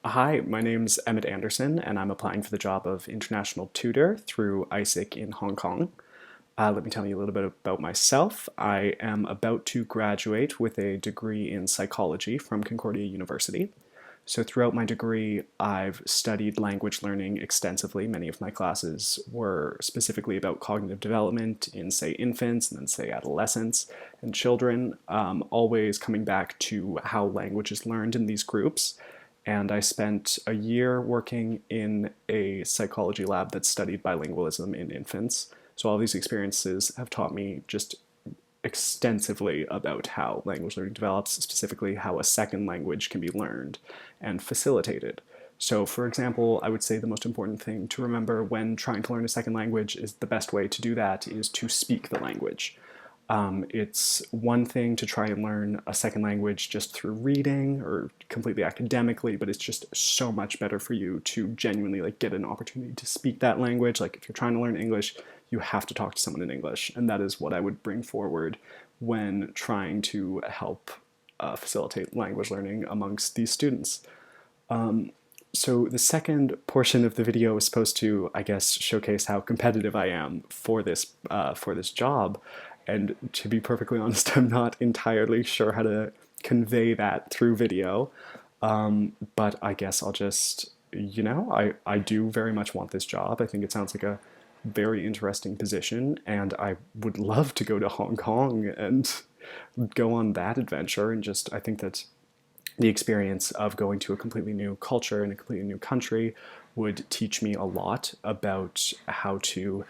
Hi, my name's Emmett Anderson, and I'm applying for the job of international tutor through AIESEC in Hong Kong. Let me tell you a little bit about myself. I am about to graduate with a degree in psychology from Concordia University. So throughout my degree, I've studied language learning extensively. Many of my classes were specifically about cognitive development in, say, infants and then, say, adolescents and children, always coming back to how language is learned in these groups. And I spent a year working in a psychology lab that studied bilingualism in infants. So all these experiences have taught me just extensively about how language learning develops, specifically how a second language can be learned and facilitated. So, for example, I would say the most important thing to remember when trying to learn a second language is the best way to do that is to speak the language. It's one thing to try and learn a second language just through reading or completely academically, but it's just so much better for you to genuinely get an opportunity to speak that language. Like if you're trying to learn English, you have to talk to someone in English, and that is what I would bring forward when trying to help facilitate language learning amongst these students. So the second portion of the video is supposed to, I guess, showcase how competitive I am for this job. And to be perfectly honest, I'm not entirely sure how to convey that through video. But I guess I'll just, I do very much want this job. I think it sounds like a very interesting position, and I would love to go to Hong Kong and go on that adventure. And just, I think that the experience of going to a completely new culture in a completely new country would teach me a lot about how to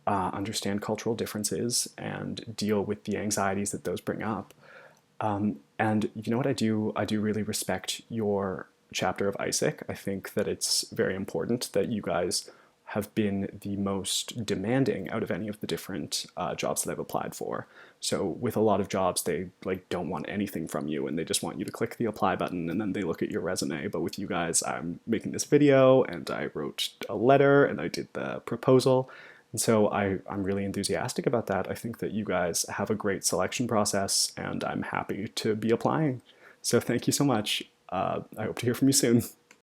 understand cultural differences and deal with the anxieties that those bring up. And you know what I do? I do really respect your chapter of AIESEC. I think that it's very important that you guys have been the most demanding out of any of the different jobs that I've applied for. So with a lot of jobs, they don't want anything from you, and they just want you to click the apply button and then they look at your resume. But with you guys, I'm making this video and I wrote a letter and I did the proposal. And so I'm really enthusiastic about that. I think that you guys have a great selection process, and I'm happy to be applying. So thank you so much. I hope to hear from you soon.